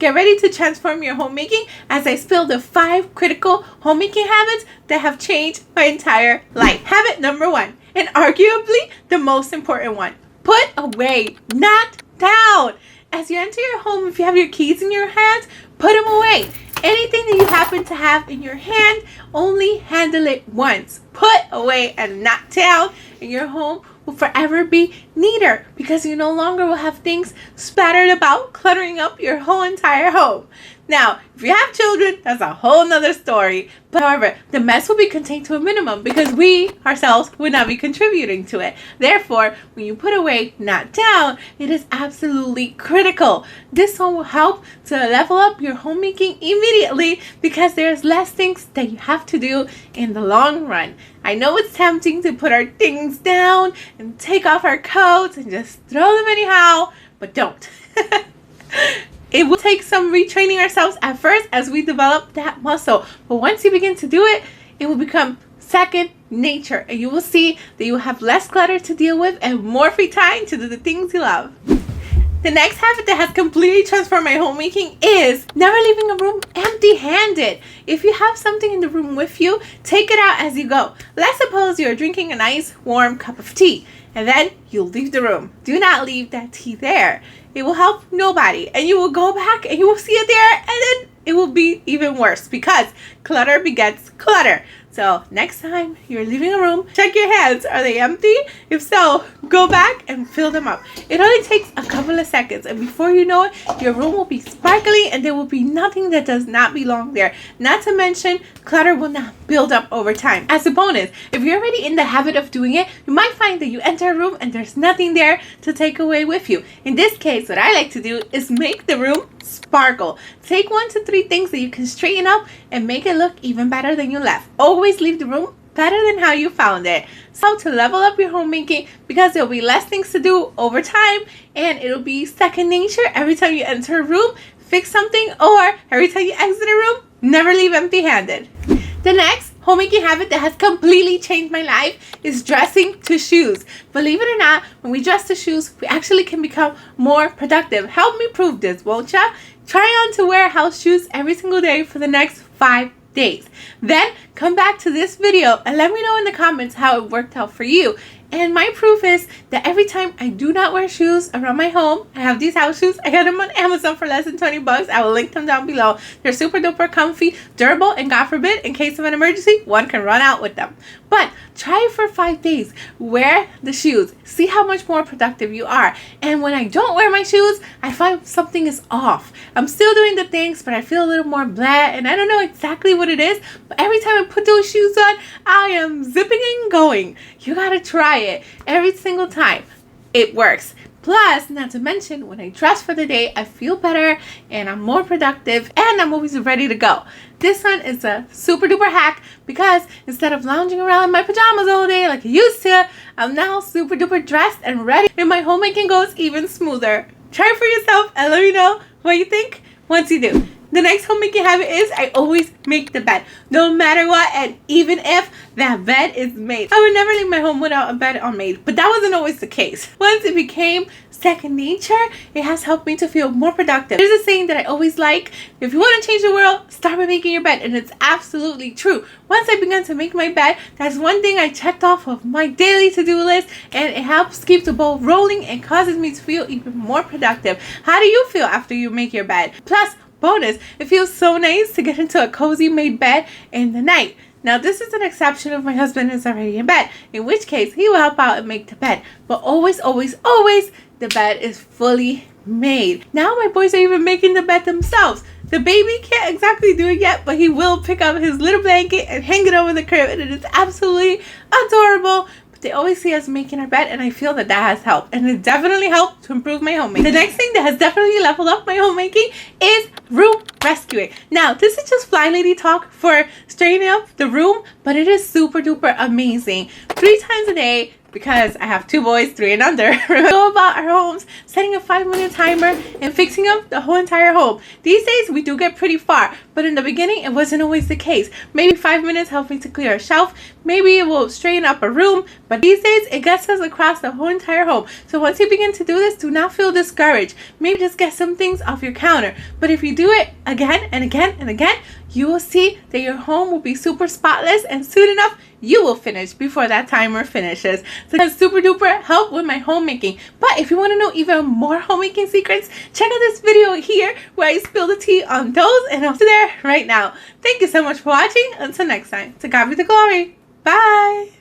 Get ready to transform your homemaking as I spill the 5 critical homemaking habits that have changed my entire life. Habit number 1, and arguably the most important one. Put away, not down. As you enter your home, if you have your keys in your hands, put them away. Anything that you happen to have in your hand, only handle it once. Put away and not down, and your home will forever be neater because you no longer will have things splattered about, cluttering up your whole entire home. Now, if you have children, that's a whole nother story. But however, the mess will be contained to a minimum because we ourselves would not be contributing to it. Therefore, when you put away, not down, it is absolutely critical. This one will help to level up your homemaking immediately because there's less things that you have to do in the long run. I know it's tempting to put our things down and take off our coats and just throw them anyhow, but don't. It will take some retraining ourselves at first as we develop that muscle. But once you begin to do it, it will become second nature. And you will see that you will have less clutter to deal with and more free time to do the things you love. The next habit that has completely transformed my homemaking is never leaving a room empty-handed. If you have something in the room with you, take it out as you go. Let's suppose you're drinking a nice warm cup of tea and then you'll leave the room. Do not leave that tea there. It will help nobody, and you will go back and you will see it there, and then it will be even worse because clutter begets clutter. So next time you're leaving a room, check your hands. Are they empty? If so, go back and fill them up. It only takes a couple of seconds, and before you know it, your room will be sparkly and there will be nothing that does not belong there. Not to mention, clutter will not build up over time. As a bonus, if you're already in the habit of doing it, you might find that you enter a room and there's nothing there to take away with you. In this case, what I like to do is make the room sparkle. Take 1 to 3 things that you can straighten up and make it look even better than you left. Always leave the room better than how you found it. So to level up your homemaking, because there'll be less things to do over time and it'll be second nature every time you enter a room, fix something, or every time you exit a room, never leave empty-handed. The next homemaking habit that has completely changed my life is dressing to shoes. Believe it or not, when we dress to shoes, we actually can become more productive. Help me prove this, won't ya? Try on to wear house shoes every single day for the next 5 days. Then come back to this video and let me know in the comments how it worked out for you. And my proof is that every time I do not wear shoes around my home, I have these house shoes. I got them on Amazon for less than 20 bucks. I will link them down below. They're super duper comfy, durable, and God forbid, in case of an emergency, one can run out with them. But try it for 5 days. Wear the shoes. See how much more productive you are. And when I don't wear my shoes, I find something is off. I'm still doing the things, but I feel a little more blah, and I don't know exactly what it is. But every time I put those shoes on, I am zipping and going. You gotta try it every single time. It works. Plus, not to mention, when I dress for the day, I feel better and I'm more productive and I'm always ready to go. This one is a super duper hack because instead of lounging around in my pajamas all day like I used to, I'm now super duper dressed and ready, and my homemaking goes even smoother. Try it for yourself and let me know what you think once you do. The next homemaking habit is I always make the bed, no matter what, and even if that bed is made. I would never leave my home without a bed unmade, but that wasn't always the case. Once it became second nature, it has helped me to feel more productive. There's a saying that I always like: if you want to change the world, start by making your bed, and it's absolutely true. Once I began to make my bed, that's one thing I checked off of my daily to-do list, and it helps keep the ball rolling and causes me to feel even more productive. How do you feel after you make your bed? Plus, bonus, it feels so nice to get into a cozy made bed in the night. Now, this is an exception if my husband is already in bed, in which case he will help out and make the bed. But always, always, always, the bed is fully made. Now my boys are even making the bed themselves. The baby can't exactly do it yet, but he will pick up his little blanket and hang it over the crib, and it is absolutely adorable. They always see us making our bed, and I feel that that has helped, and it definitely helped to improve my homemaking. The next thing that has definitely leveled up my homemaking is room rescuing. Now, this is just fly lady talk for straightening up the room, but it is super duper amazing. 3 times a day, because I have 2 boys, 3 and under. Go about our homes, setting a 5-minute timer and fixing up the whole entire home. These days we do get pretty far, but in the beginning it wasn't always the case. Maybe 5 minutes helps me to clear a shelf, maybe it will straighten up a room, but these days it gets us across the whole entire home. So once you begin to do this, do not feel discouraged. Maybe just get some things off your counter, but if you do it again and again and again, you will see that your home will be super spotless, and soon enough you will finish before that timer finishes. So that's super duper help with my homemaking. But if you want to know even more homemaking secrets, check out this video here where I spill the tea on those, and I'll see there right now. Thank you so much for watching. Until next time, to God be the glory. Bye.